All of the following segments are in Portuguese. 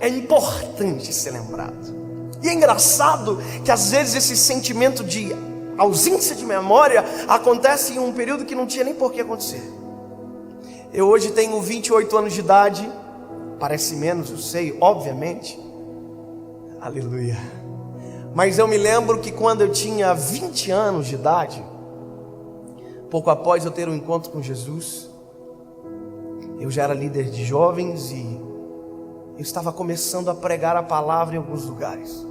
é importante ser lembrado. E é engraçado que às vezes esse sentimento de ausência de memória acontece em um período que não tinha nem por que acontecer. Eu hoje tenho 28 anos de idade, parece menos, eu sei, obviamente, aleluia, mas eu me lembro que quando eu tinha 20 anos de idade, pouco após eu ter um encontro com Jesus, eu já era líder de jovens e eu estava começando a pregar a palavra em alguns lugares.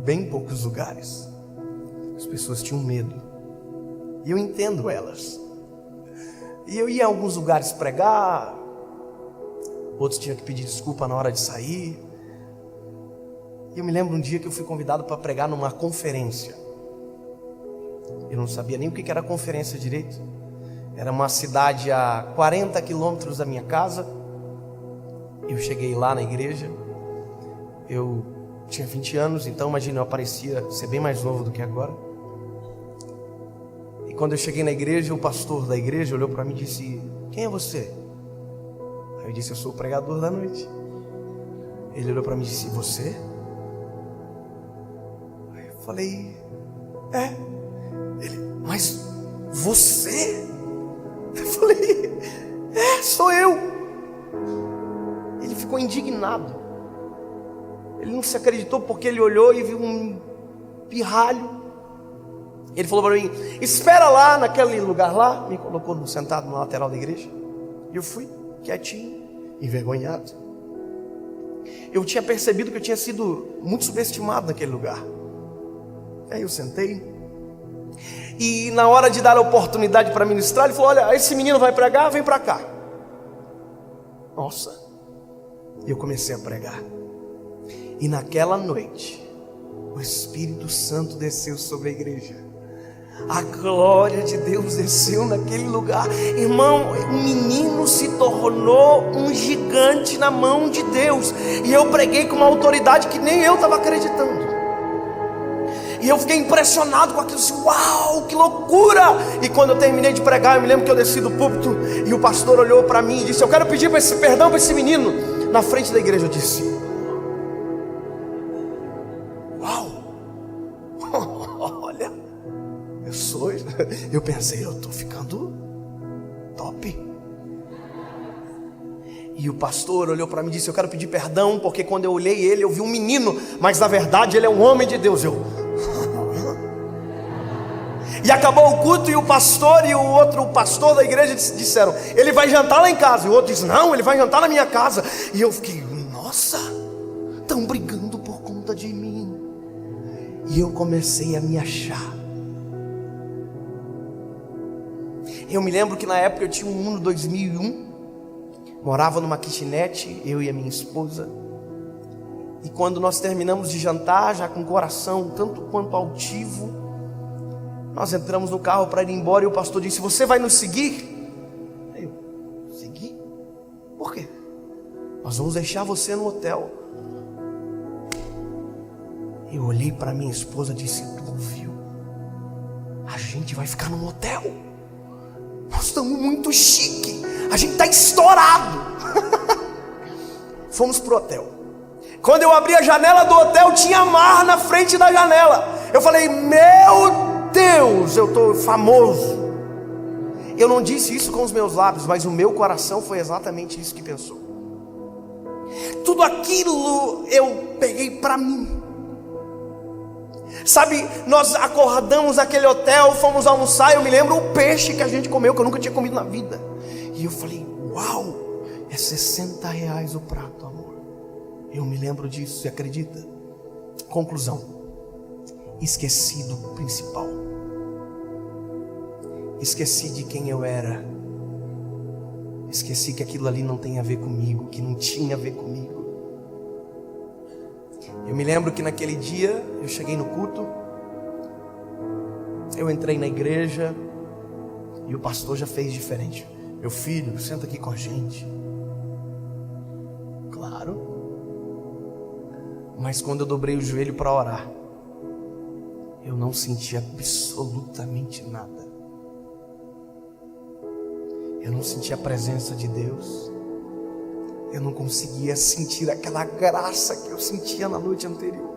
Bem poucos lugares. As pessoas tinham medo. E eu entendo elas. E eu ia a alguns lugares pregar, outros tinham que pedir desculpa na hora de sair. E eu me lembro um dia que eu fui convidado para pregar numa conferência. Eu não sabia nem o que era conferência direito. Era uma cidade a 40 quilômetros da minha casa. Eu cheguei lá na igreja. Eu tinha 20 anos, então imagina, eu parecia ser bem mais novo do que agora. E quando eu cheguei na igreja, o pastor da igreja olhou para mim e disse: quem é você? Aí eu disse: eu sou o pregador da noite. Ele olhou para mim e disse: você? Aí eu falei: é. Ele: mas você? Eu falei: é, sou eu. Ele ficou indignado. Ele não se acreditou porque ele olhou e viu um pirralho. Ele falou para mim: espera lá naquele lugar lá. Me colocou sentado na lateral da igreja. E eu fui quietinho, envergonhado. Eu tinha percebido que eu tinha sido muito subestimado naquele lugar. Aí eu sentei. E na hora de dar a oportunidade para ministrar, ele falou: olha, esse menino vai pregar, vem para cá. Nossa. E eu comecei a pregar. E naquela noite, o Espírito Santo desceu sobre a igreja. A glória de Deus desceu naquele lugar. Irmão, o menino se tornou um gigante na mão de Deus. E eu preguei com uma autoridade que nem eu estava acreditando. E eu fiquei impressionado com aquilo, assim, uau, que loucura! E quando eu terminei de pregar, eu me lembro que eu desci do púlpito e o pastor olhou para mim e disse: eu quero pedir perdão para esse menino. Na frente da igreja eu disse: uau, olha, eu pensei, eu estou ficando top. E o pastor olhou para mim e disse: eu quero pedir perdão, porque quando eu olhei ele, eu vi um menino, mas na verdade ele é um homem de Deus. E acabou o culto e o pastor e o outro pastor da igreja disseram: ele vai jantar lá em casa. E o outro disse: não, ele vai jantar na minha casa. E eu fiquei: nossa, estão brigando por conta de mim. E eu comecei a me achar. Eu me lembro que na época eu tinha um Uno 2001. Morava numa kitnet, eu e a minha esposa. E quando nós terminamos de jantar, já com o coração tanto quanto altivo, nós entramos no carro para ir embora. E o pastor disse: você vai nos seguir? Eu: seguir? Por quê? Nós vamos deixar você no hotel. Eu olhei para minha esposa e disse: tu viu? A gente vai ficar no hotel. Nós estamos muito chique. A gente está estourado. Fomos pro hotel. Quando eu abri a janela do hotel, tinha mar na frente da janela. Eu falei: meu Deus, eu estou famoso. Eu não disse isso com os meus lábios, mas o meu coração foi exatamente isso que pensou. Tudo aquilo eu peguei para mim. Sabe, nós acordamos naquele hotel, fomos almoçar. Eu me lembro o peixe que a gente comeu, que eu nunca tinha comido na vida. E eu falei: uau, é R$60 o prato, amor. Eu me lembro disso, você acredita? Conclusão: esqueci do principal. Esqueci de quem eu era. Esqueci que aquilo ali não tem a ver comigo, que não tinha a ver comigo. Eu me lembro que naquele dia eu cheguei no culto, eu entrei na igreja e o pastor já fez diferente. Meu filho, senta aqui com a gente. Claro. Mas quando eu dobrei o joelho para orar, eu não senti absolutamente nada. Eu não sentia a presença de Deus. Eu não conseguia sentir aquela graça que eu sentia na noite anterior.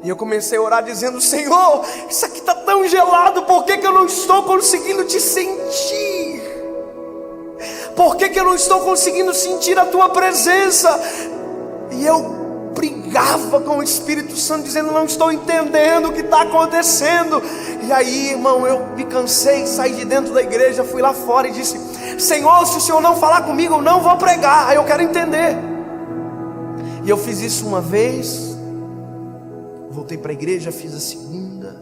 E eu comecei a orar dizendo: Senhor, isso aqui está tão gelado, por que eu não estou conseguindo te sentir? Por que eu não estou conseguindo sentir a tua presença? E eu brigava com o Espírito Santo, dizendo: não estou entendendo o que está acontecendo. E aí, irmão, eu me cansei, saí de dentro da igreja, fui lá fora e disse: Senhor, se o Senhor não falar comigo, eu não vou pregar, aí eu quero entender. E eu fiz isso uma vez, voltei para a igreja, fiz a segunda,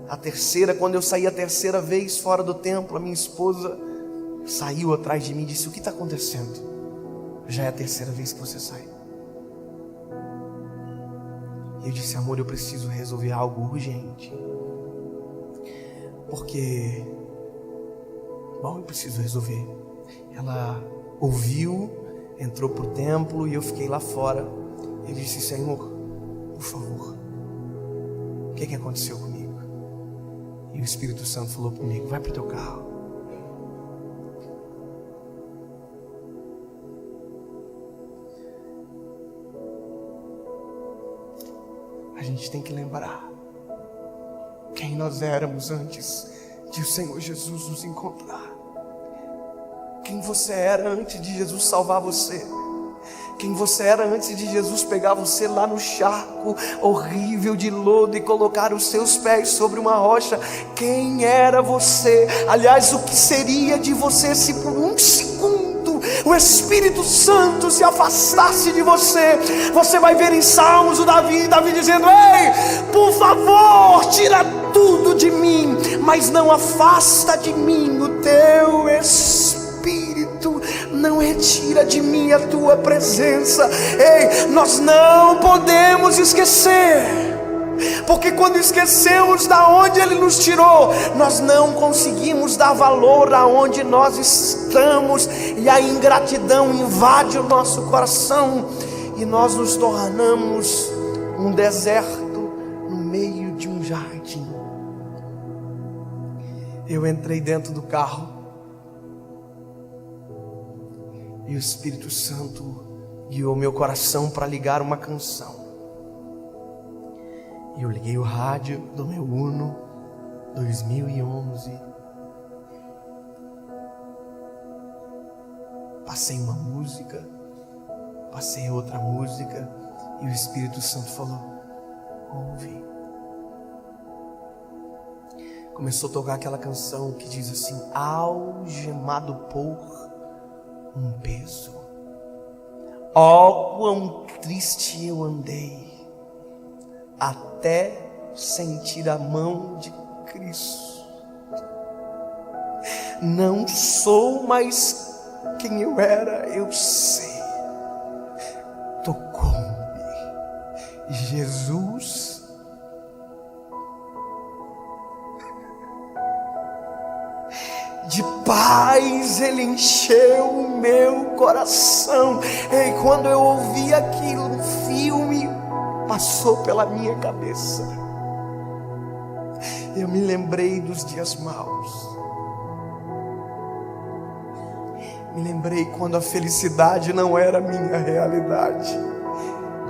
a terceira. Quando eu saí a terceira vez fora do templo, a minha esposa saiu atrás de mim e disse: o que está acontecendo? Já é a terceira vez que você sai. E eu disse: amor, eu preciso resolver algo urgente. Porque, bom, eu preciso resolver. Ela ouviu, entrou para o templo e eu fiquei lá fora. Eu disse: Senhor, por favor, o que aconteceu comigo? E o Espírito Santo falou comigo: vai para o teu carro. A gente tem que lembrar quem nós éramos antes de o Senhor Jesus nos encontrar. Quem você era antes de Jesus salvar você. Quem você era antes de Jesus pegar você lá no charco horrível de lodo e colocar os seus pés sobre uma rocha. Quem era você? Aliás, o que seria de você se por um segundo o Espírito Santo se afastasse de você? Você vai ver em Salmos o Davi dizendo: ei, por favor, tira tudo de mim, mas não afasta de mim o teu Espírito, não retira de mim a tua presença. Ei, nós não podemos esquecer, porque quando esquecemos da onde Ele nos tirou, nós não conseguimos dar valor aonde nós estamos, e a ingratidão invade o nosso coração, e nós nos tornamos um deserto no meio de um jardim. Eu entrei dentro do carro e o Espírito Santo guiou meu coração para ligar uma canção. E eu liguei o rádio do meu Uno 2011. Passei uma música, passei outra música, e o Espírito Santo falou: ouve. Começou a tocar aquela canção que diz assim: algemado por um peso, ó quão triste eu andei, até sentir a mão de Cristo. Não sou mais quem eu era, eu sei. Tocou-me Jesus. De paz Ele encheu o meu coração. E quando eu ouvi aquilo, um filme passou pela minha cabeça. Eu me lembrei dos dias maus. Me lembrei quando a felicidade não era a minha realidade.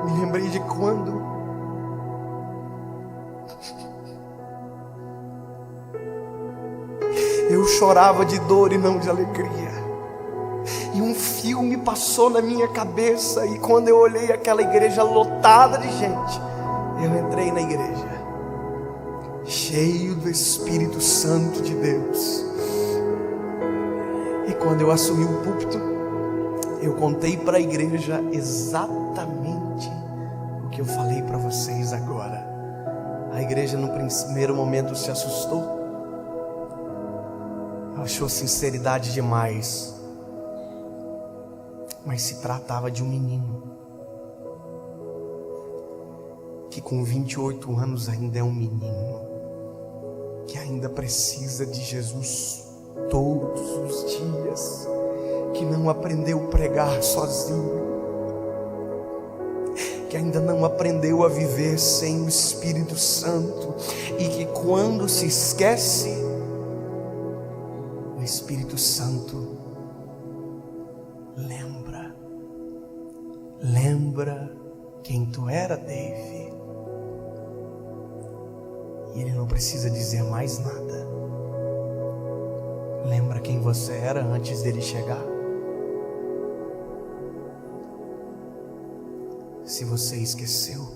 Me lembrei de quando eu chorava de dor e não de alegria. E um filme passou na minha cabeça, e quando eu olhei aquela igreja lotada de gente, eu entrei na igreja, cheio do Espírito Santo de Deus. E quando eu assumi o púlpito, eu contei para a igreja exatamente o que eu falei para vocês agora. A igreja no primeiro momento se assustou, achou sinceridade demais, mas se tratava de um menino que com 28 anos ainda é um menino, que ainda precisa de Jesus todos os dias, que não aprendeu a pregar sozinho, que ainda não aprendeu a viver sem o Espírito Santo, e que quando se esquece, o Espírito Santo, lembra quem tu era, Dave. E ele não precisa dizer mais nada. Lembra quem você era antes dele chegar? Se você esqueceu,